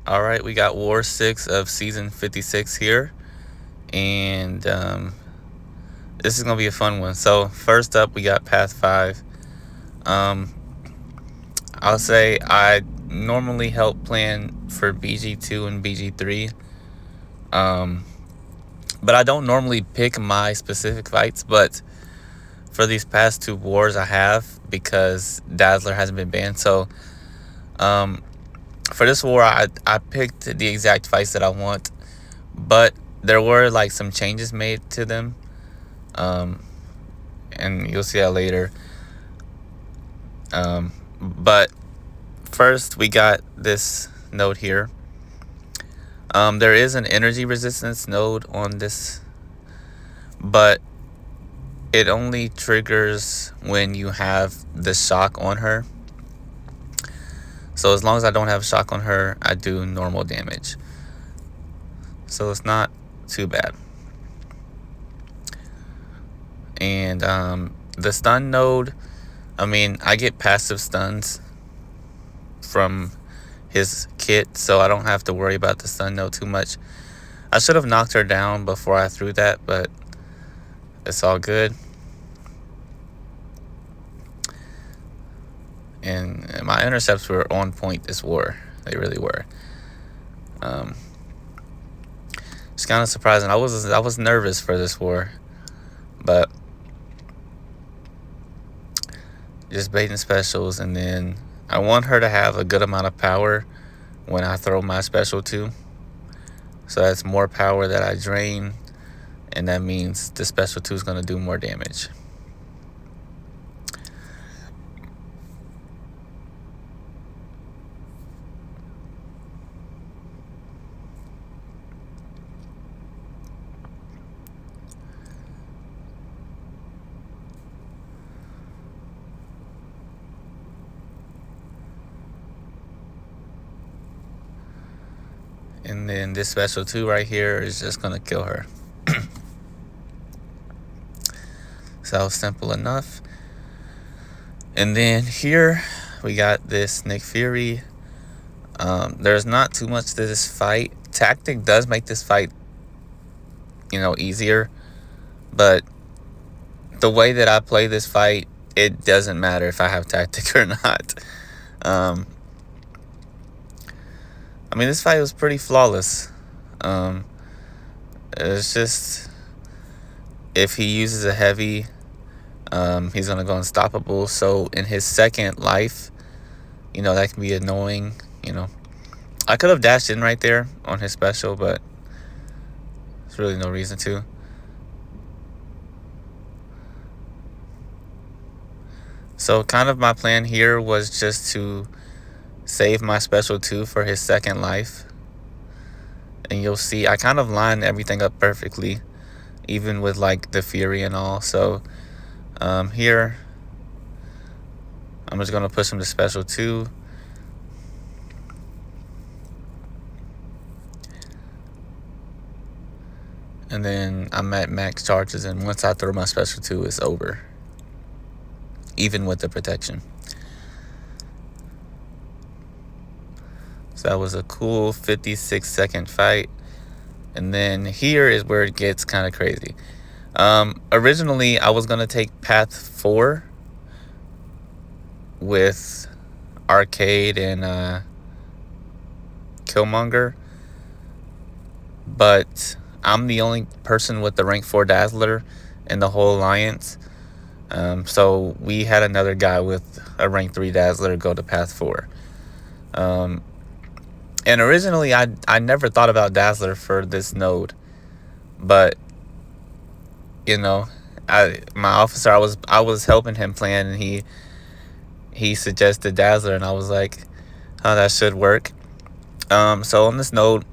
Alright, we got War 6 of Season 56 here. And this is going to be a fun one. So, first up, we got Path 5. Um, I'll say I normally help plan for BG2 and BG3. Um, but I don't normally pick my specific fights. But for these past two wars, I have because Dazzler hasn't been banned. So, um, for this war, I picked the exact fights that I want. But there were like some changes made to them. And you'll see that later. But first, we got this node here. There is an energy resistance node on this, but it only triggers when you have the shock on her. So as long as I don't have shock on her, I do normal damage. So it's not too bad. And the stun node, I mean, I get passive stuns from his kit, so I don't have to worry about the stun node too much. I should have knocked her down before I threw that, but it's all good. And my intercepts were on point this war. They really were. It's kind of surprising. I was nervous for this war, but just baiting specials, and then I want her to have a good amount of power when I throw my special too. So that's more power that I drain, and that means the special 2 is going to do more damage. And then this special 2 right here is just going to kill her. So simple enough. And then here we got this Nick Fury. There's not too much to this fight. Tactic does make this fight, easier. But the way that I play this fight, it doesn't matter if I have tactic or not. I mean, this fight was pretty flawless. It's just, if he uses a heavy, he's going to go unstoppable. So in his second life, that can be annoying. I could have dashed in right there on his special, but there's really no reason to. So kind of my plan here was just to save my special 2 for his second life. And you'll see I kind of lined everything up perfectly, even with like the Fury and all. So here I'm just going to push him to special 2. And then I'm at max charges, and once I throw my special 2, it's over. Even with the protection. So that was a cool 56-second fight. And then here is where it gets kind of crazy. Originally, I was going to take Path 4 with Arcade and Killmonger. But I'm the only person with the rank 4 Dazzler in the whole alliance. So we had another guy with a rank 3 Dazzler go to Path 4. And originally, I never thought about Dazzler for this node. But, my officer, I was helping him plan, and he suggested Dazzler, and I was like, oh, that should work. So on this node,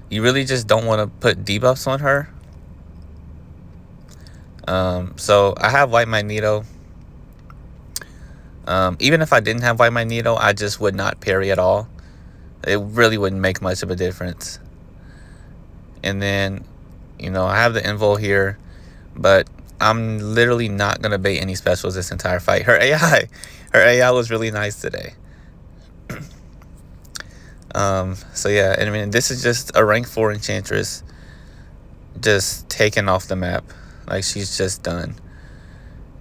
you really just don't want to put debuffs on her. So I have White Magneto. Even if I didn't have White Magneto, I just would not parry at all. It really wouldn't make much of a difference. And then, I have the invul here, but I'm literally not going to bait any specials this entire fight. Her AI was really nice today. So yeah, and I mean, this is just a rank 4 enchantress just taken off the map. Like, she's just done.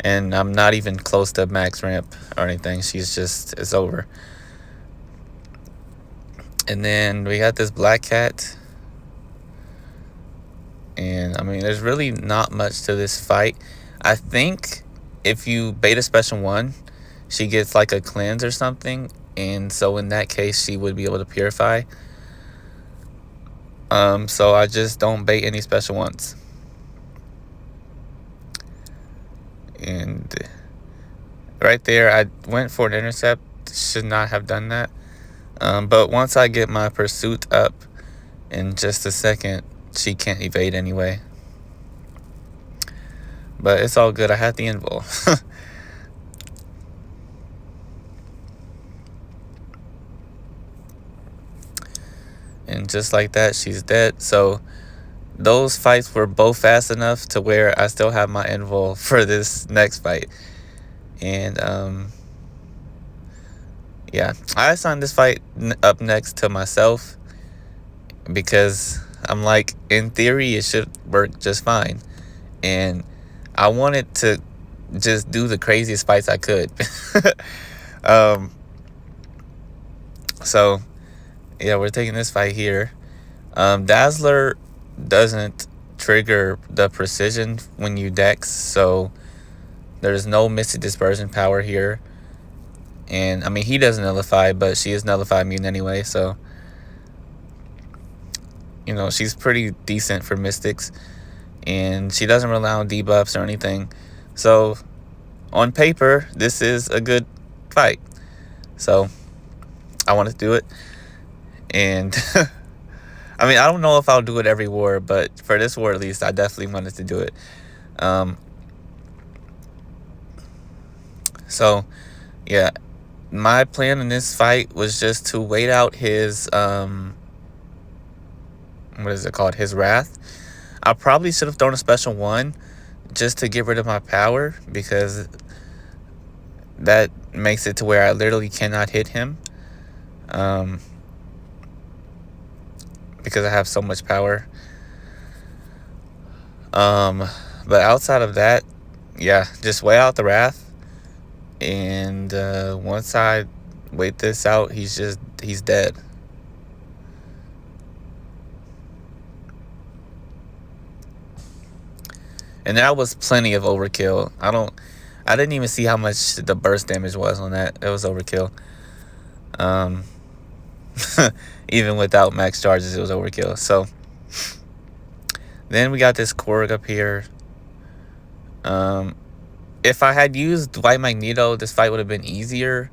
And I'm not even close to max ramp or anything. It's over. And then we got this black cat. And I mean, there's really not much to this fight. I think if you beta special 1, she gets like a cleanse or something. And so in that case, she would be able to purify. So I just don't bait any special 1s. And right there, I went for an intercept. Should not have done that. But once I get my pursuit up in just a second, she can't evade anyway. But it's all good. I had the invul. And just like that, she's dead. So those fights were both fast enough to where I still have my invul for this next fight. And yeah, I assigned this fight up next to myself because I'm like, in theory, it should work just fine. And I wanted to just do the craziest fights I could. So yeah, we're taking this fight here. Dazzler doesn't trigger the precision when you dex, so there's no Mystic Dispersion power here. And I mean, he doesn't nullify, but she is nullify immune anyway, so you know, she's pretty decent for mystics. And she doesn't rely on debuffs or anything. So on paper, this is a good fight. So I want to do it. And I mean, I don't know if I'll do it every war, but for this war at least, I definitely wanted to do it. So yeah, my plan in this fight was just to wait out his what is it called? His wrath. I probably should have thrown a special 1 just to get rid of my power, because that makes it to where I literally cannot hit him. Because I have so much power. But outside of that, yeah, just wait out the wrath. And once I wait this out, he's dead. And that was plenty of overkill. I didn't even see how much the burst damage was on that. It was overkill. Even without max charges, it was overkill. So then we got this Korg up here. If I had used White Magneto, this fight would have been easier,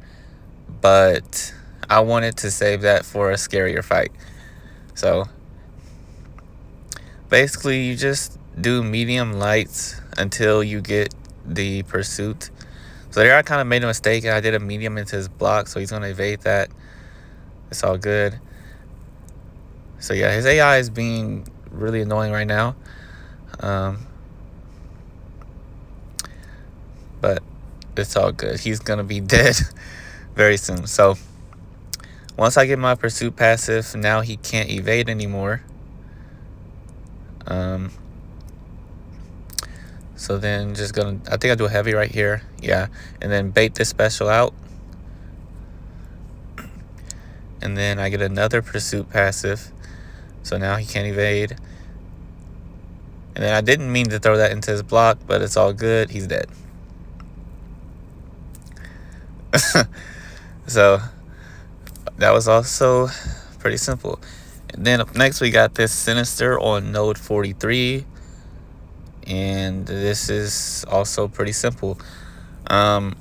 but I wanted to save that for a scarier fight. So basically, you just do medium lights until you get the pursuit. So there I kind of made a mistake, and I did a medium into his block, so he's going to evade that. It's all good. So yeah, his AI is being really annoying right now. But it's all good. He's going to be dead very soon. So once I get my pursuit passive, now he can't evade anymore. So then just gonna, I think I do a heavy right here. Yeah. And then bait this special out. And then I get another pursuit passive. So now he can't evade. And then I didn't mean to throw that into his block, but it's all good. He's dead. So that was also pretty simple. And then up next we got this Sinister on node 43. And this is also pretty simple. The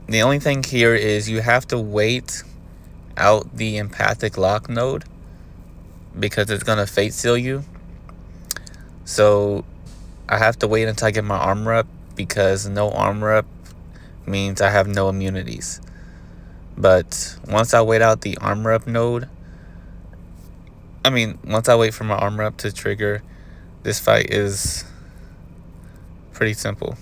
only thing here is you have to wait out the empathic lock node, because it's going to fate seal you. So I have to wait until I get my armor up, because no armor up means I have no immunities. But once I wait out the armor up node, once I wait for my armor up to trigger, this fight is pretty simple.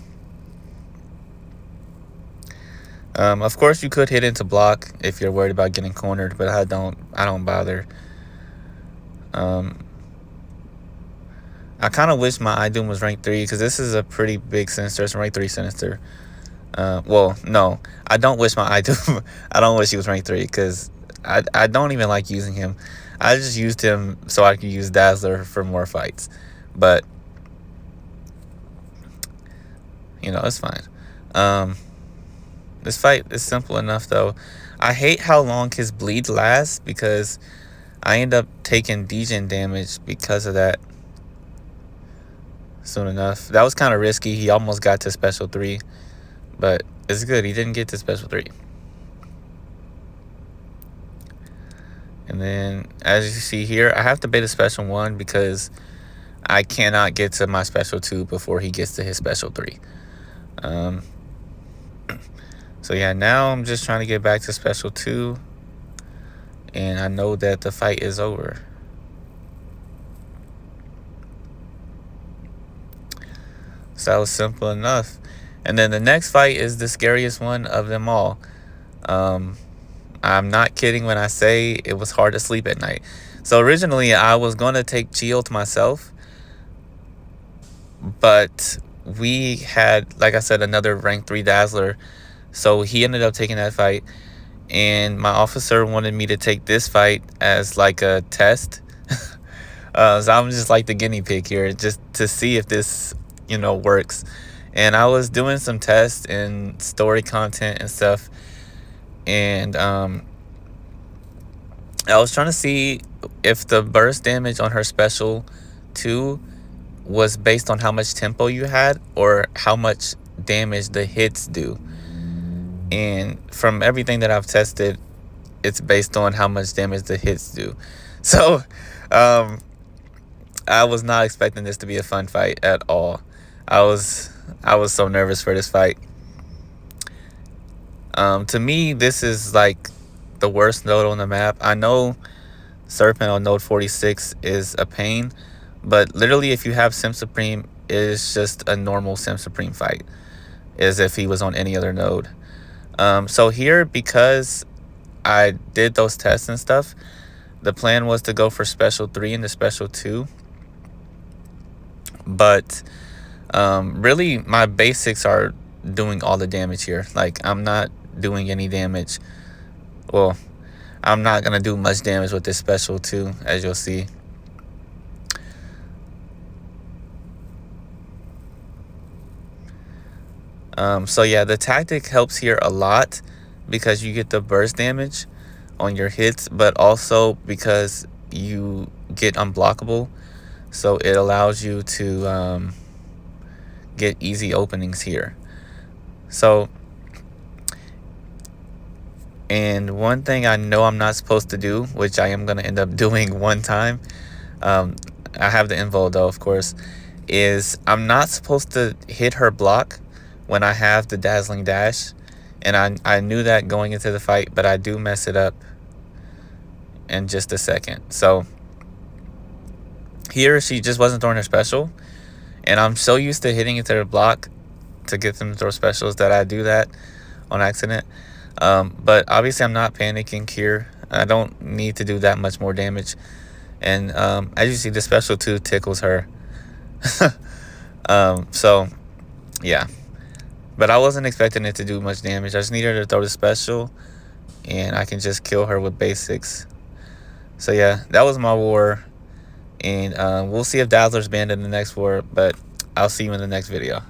Of course, you could hit into block if you're worried about getting cornered, but I don't bother. I kind of wish my iDoom was rank 3 because this is a pretty big sinister. It's a rank 3 sinister. Well, no, I don't wish my iDoom. I don't wish he was rank 3 because I don't even like using him. I just used him so I could use Dazzler for more fights, but you know, it's fine. This fight is simple enough though. I hate how long his bleed lasts because I end up taking degen damage because of that soon enough. That was kind of risky. He almost got to special 3, but it's good. He didn't get to special 3. And then, as you see here, I have to bait a special 1 because I cannot get to my special 2 before he gets to his special 3. So yeah, now I'm just trying to get back to special 2. And I know that the fight is over. So that was simple enough. And then the next fight is the scariest one of them all. I'm not kidding when I say it was hard to sleep at night. So originally I was going to take Shield myself, but we had, like I said, another rank 3 Dazzler. So he ended up taking that fight. And my officer wanted me to take this fight as like a test. So I'm just like the guinea pig here, just to see if this, you know, works. And I was doing some tests and story content and stuff. And I was trying to see if the burst damage on her special 2 was based on how much tempo you had or how much damage the hits do. And from everything that I've tested, it's based on how much damage the hits do. So I was not expecting this to be a fun fight at all. I was so nervous for this fight. To me, this is like the worst node on the map. I know Serpent on node 46 is a pain, but literally if you have Sim Supreme, it is just a normal Sim Supreme fight, as if he was on any other node. So here, because I did those tests and stuff, the plan was to go for special 3 and the special 2. But really my basics are doing all the damage here. Like, I'm not doing any damage. Well, I'm not gonna do much damage with this special 2, as you'll see. So yeah, the tactic helps here a lot because you get the burst damage on your hits, but also because you get unblockable, so it allows you to get easy openings here. So, and one thing I know I'm not supposed to do, which I am going to end up doing one time, I have the info though, of course, is I'm not supposed to hit her block when I have the dazzling dash. And I knew that going into the fight, but I do mess it up in just a second. So here she just wasn't throwing her special, and I'm so used to hitting into her block to get them to throw specials that I do that on accident. But obviously I'm not panicking here. I don't need to do that much more damage. And as you see, the special 2 tickles her. So yeah, but I wasn't expecting it to do much damage. I just needed her to throw the special, and I can just kill her with basics. So yeah, that was my war. And we'll see if Dazzler's banned in the next war, but I'll see you in the next video.